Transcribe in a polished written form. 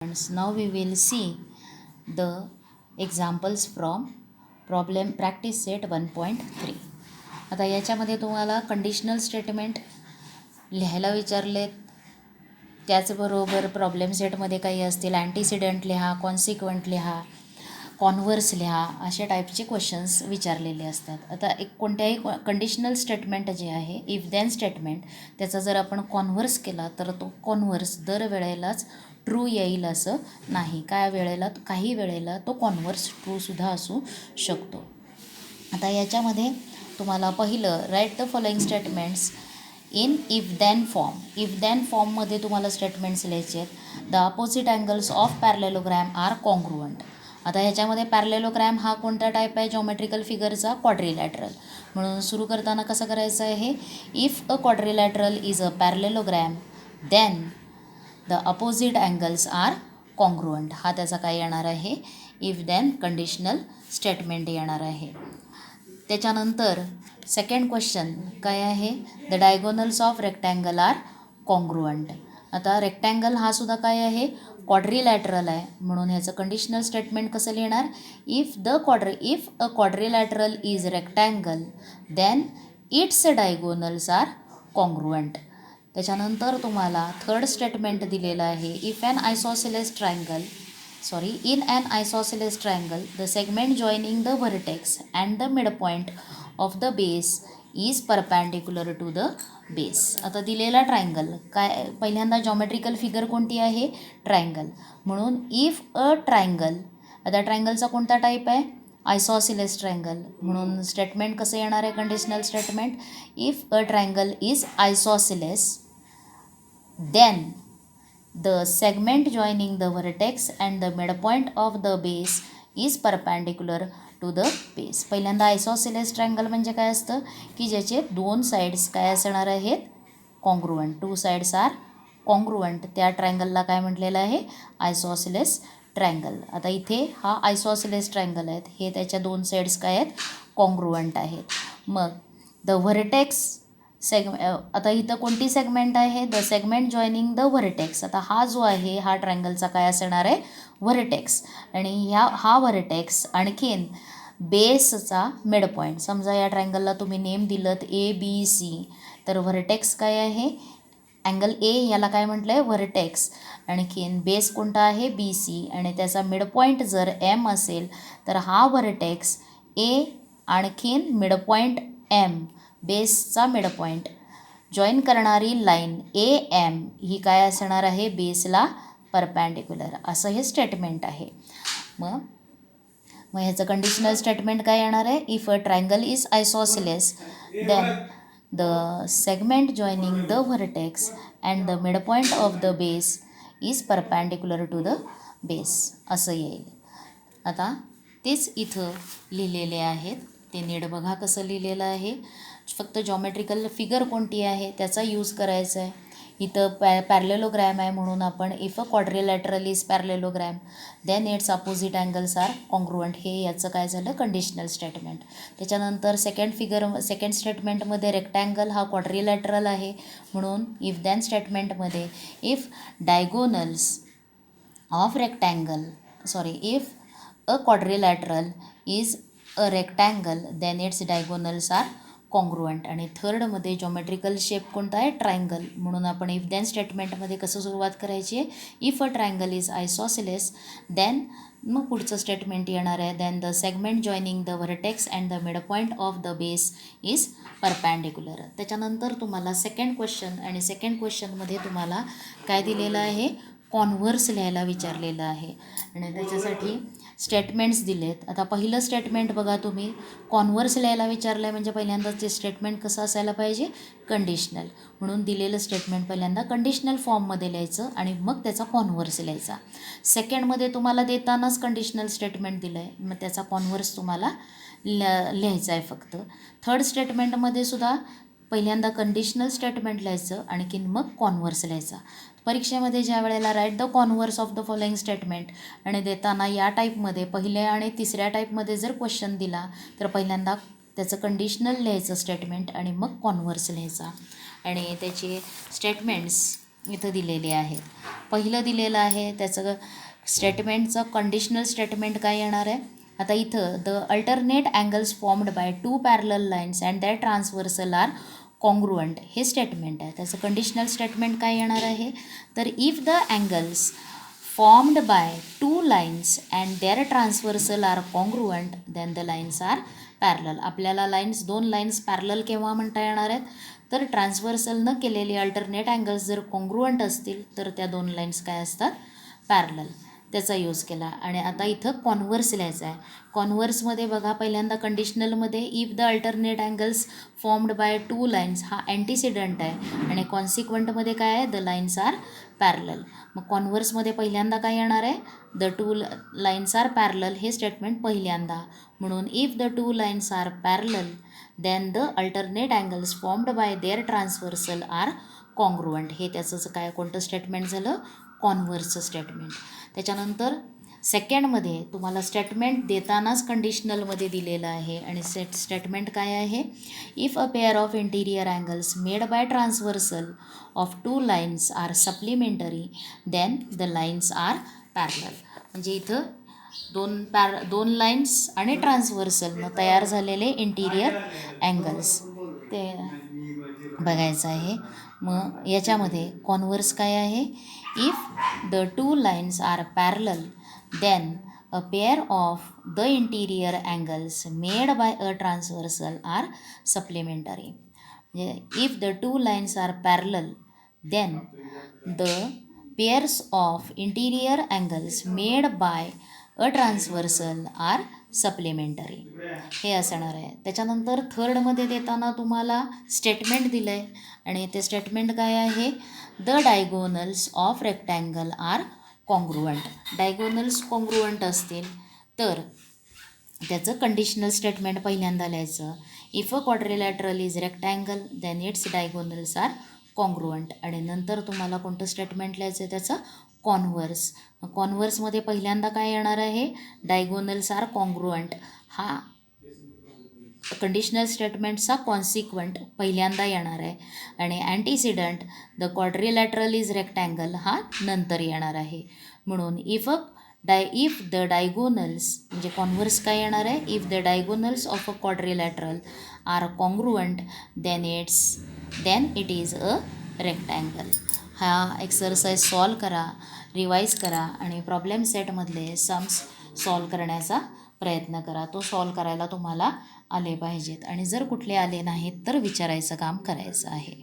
Friends, now we will see the examples from problem practice set 1.3. आता याच्यामध्ये तुम्हाला conditional statement लिहायला विचारलेत. त्याचबरोबर प्रॉब्लेम सेटमध्ये काही असतील अँटीसिडेंट लिहा, कॉन्सिक्वेंट लिहा, कॉन्व्हर्स लिहा, अशा टाईपचे क्वेश्चन्स विचारलेले असतात. आता एक कोणत्याही कंडिशनल स्टेटमेंट जे आहे इफ दॅन स्टेटमेंट, त्याचा जर आपण कॉन्व्हर्स केला तर तो कॉन्व्हर्स दरवेळेलाच ट्रू येईल असं नाही. काही वेळेला तो कॉन्व्हर्स ट्रूसुद्धा असू शकतो. आता याच्यामध्ये तुम्हाला पहिलं write the following statements in if then form. If then फॉर्ममध्ये तुम्हाला स्टेटमेंट्स लिहायचे आहेत. The opposite angles of parallelogram are congruent. आता ह्याच्यामध्ये पॅरलेलोग्रॅम हा कोणता टाईप आहे? जॉमेट्रिकल फिगरचा क्वाड्रिलॅटरल. म्हणून सुरू करताना कसं करायचं आहे? If a quadrilateral is a parallelogram then the opposite angles are congruent. हा त्याचा काय येणार आहे? इफ दॅन कंडिशनल स्टेटमेंट येणार आहे. त्याच्यानंतर सेकंड क्वेश्चन काय आहे? The diagonals of rectangle are congruent. आता रेक्टँगल हा सुद्धा काय आहे? क्वाड्रिलॅटरल आहे. म्हणून ह्याचं कंडिशनल स्टेटमेंट कसं लिहिणार? If a quadrilateral is rectangle then its diagonals are congruent. त्याच्यानंतर तुम्हाला थर्ड स्टेटमेंट दिलेलं आहे. If an isosceles triangle in an isosceles triangle, the segment joining the vertex and the midpoint of the base is perpendicular to the base. आता दिलेला triangle काय? पहिल्यांदा geometrical figure कोणती आहे? ट्रायंगल. म्हणून इफ अ ट्रायंगल, आता ट्रायंगलचा कोणता type आहे? Isosceles triangle. म्हणून स्टेटमेंट कसं येणार आहे? Conditional statement if a triangle is isosceles then the segment joining the vertex and the midpoint of the base is perpendicular to the base. पहिल्यांदा isosceles triangle म्हणजे काय असतं? की ज्याचे दोन साईड्स काय असणार आहेत? Congruent. Two sides are congruent. त्या ट्रायंगलला काय म्हटलेलं आहे? Isosceles triangle. आता इथे हा आयसोसेलेस ट्रायंगल आहेत. हे त्याच्या दोन साईड्स काय आहेत? कॉन्ग्रुअंट आहेत. मग द व्हर्टेक्स आता इथं कोणती सेगमेंट आहे? The segment joining the vertex. आता हा जो आहे हा ट्रायंगलचा काय असणार आहे? व्हर्टेक्स. आणि हा व्हर्टेक्स आणखीन बेसचा मिडपॉईंट. समजा या ट्रायंगलला तुम्ही नेम दिलं ABC, तर व्हर्टेक्स काय आहे? अँगल ए याला काय म्हटलं आहे? व्हर्टेक्स. आणखीन बेस कोणता आहे? BC. आणि त्याचा मिडपॉईंट जर M असेल तर हा व्हर्टेक्स ए आणखीन मिडपॉईंट M, बेसचा मिडपॉईंट जॉईन करणारी लाईन AM ही काय असणार आहे? बेसला परपॅन्डिक्युलर. असं हे स्टेटमेंट आहे. मग ह्याचं कंडिशनल स्टेटमेंट काय येणार आहे? If a triangle is isosceles then the segment joining the vertex and the midpoint of the base is perpendicular to the base असं येईल. आता तेच इथं लिहिलेले आहेत. ते नीट बघा कसं लिहिलेलं आहे. फक्त जॉमेट्रिकल फिगर कोणती आहे त्याचा यूज करायचा आहे. इथं पॅरलेलोग्रॅम आहे म्हणून आपण if a quadrilateral is parallelogram then its opposite angles are congruent. हे याचं काय झालं? Conditional statement. त्याच्यानंतर सेकंड स्टेटमेंटमध्ये रेक्टँगल हा क्वाड्रिलॅटरल आहे म्हणून इफ दॅन स्टेटमेंटमध्ये if diagonals of if a quadrilateral is a rectangle then its diagonals are congruent. आणि थर्डमध्ये जॉमेट्रिकल शेप कोणता आहे? ट्रायंगल. म्हणून आपण इफ दॅन स्टेटमेंटमध्ये कसं सुरुवात करायची आहे? If a triangle is isosceles then मग पुढचं स्टेटमेंट येणार आहे then the segment joining the vertex and the midpoint of the base is perpendicular. त्याच्यानंतर तुम्हाला सेकंड क्वेश्चनमध्ये तुम्हाला काय दिलेलं आहे? कॉन्व्हर्स लिहायला विचारलेलं आहे आणि त्याच्यासाठी स्टेटमेंट्स दिलेत. आता पहिलं स्टेटमेंट बघा तुम्ही. कॉन्व्हर्स लिहायला विचारलं आहे म्हणजे पहिल्यांदाच ते स्टेटमेंट कसं असायला पाहिजे? कंडिशनल. म्हणून दिलेलं स्टेटमेंट पहिल्यांदा कंडिशनल फॉर्ममध्ये लिहायचं आणि मग त्याचा कॉन्व्हर्स लिहायचा. सेकंडमध्ये तुम्हाला देतानाच कंडिशनल स्टेटमेंट दिलं आहे, मग त्याचा कॉन्व्हर्स तुम्हाला लिहायचा आहे फक्त. थर्ड स्टेटमेंटमध्ये सुद्धा पहिल्यांदा कंडिशनल स्टेटमेंट लिहायचं आणखीन मग कॉन्व्हर्स लिहायचा. परीक्षेमध्ये ज्या वेळेला write the converse of the following statement आणि देताना या टाईपमध्ये पहिल्या आणि तिसऱ्या टाईपमध्ये जर क्वेश्चन दिला तर पहिल्यांदा त्याचं कंडिशनल लिहायचं स्टेटमेंट आणि मग कॉन्व्हर्स लिहायचा. आणि त्याचे स्टेटमेंट्स इथं दिलेले आहेत. पहिलं दिलेलं आहे त्याचं स्टेटमेंटचं कंडिशनल स्टेटमेंट काय येणार आहे. आता इथं the alternate angles formed by 2 parallel lines and that transversal are congruent हे स्टेटमेंट आहे. त्याचं कंडिशनल स्टेटमेंट काय येणार आहे. तर if the angles formed by 2 lines and their transversal are congruent then the lines are parallel. आपल्याला दोन lines parallel केव्हा म्हणता येणार आहेत. तर ट्रान्सव्हर्सल न केलेली अल्टरनेट अँगल्स जर कॉन्ग्रुअंट असतील तर त्या दोन लाईन्स काय असतात, पॅरलल. त्याचा यूज केला. आणि आता इथं कॉन्व्हर्स लिहायचं आहे. कॉन्व्हर्समध्ये बघा पहिल्यांदा कंडिशनलमध्ये if the alternate angles formed by 2 lines हा अँटीसिडंट आहे आणि कॉन्सिक्वंटमध्ये काय आहे, द लाईन्स आर पॅरलल. मग कॉन्व्हर्समध्ये पहिल्यांदा काय येणार आहे, द 2 लाईन्स आर पॅरलल हे स्टेटमेंट पहिल्यांदा. म्हणून if the 2 lines are parallel then the alternate angles formed by their transversal are congruent. हे त्याचं काय कोणतं स्टेटमेंट झालं, कॉन्व्हर्सचं स्टेटमेंट. त्याच्यानंतर सेकंडमध्ये तुम्हाला स्टेटमेंट देतानाच कंडिशनलमध्ये दिलेलं आहे आणि स्टेटमेंट काय आहे. If a pair of interior angles made by transversal of 2 lines are supplementary then the lines are parallel. म्हणजे इथं दोन लाईन्स आणि ट्रान्सव्हर्सलनं तयार झालेले इंटिरियर अँगल्स ते बघायचं आहे. मग याच्यामध्ये कॉन्व्हर्स काय आहे. If the 2 lines are parallel then a pair of the interior angles made by a transversal are supplementary. म्हणजे if the 2 lines are parallel then the pairs of interior angles made by a transversal are supplementary हे असणार आहे. त्याच्यानंतर थर्डमध्ये देताना तुम्हाला statement दिलं आहे आणि ते स्टेटमेंट काय आहे. The diagonals of rectangle are congruent. Diagonals congruent असतील तर त्याचं कंडिशनल स्टेटमेंट पहिल्यांदा लिहायचं. If a quadrilateral is rectangle then its diagonals are congruent. आणि नंतर तुम्हाला कोणतं स्टेटमेंट लिहायचं आहे, त्याचं कॉन्व्हर्स. कॉन्व्हर्समध्ये पहिल्यांदा काय येणार आहे, डायगोनल्स आर कॉन्ग्रुअंट हा कंडिशनल स्टेटमेंटचा कॉन्सिक्वंट पहिल्यांदा येणार आहे आणि antecedent the quadrilateral is rectangle हा नंतर येणार आहे. म्हणून इफ द डायगोनल्स म्हणजे कॉन्व्हर्स काय येणार आहे. If the diagonals of a quadrilateral are congruent then it is a rectangle. हा एक्सरसाइज सॉल्व करा, रिवाईज करा आणि प्रॉब्लेम सेटमधले सम्स सॉल्व करण्याचा प्रयत्न करा. तो सॉल्व करायला तुम्हाला आले पाहिजेत आणि जर कुठले आले नाहीत तर विचारायचं काम करायचं आहे.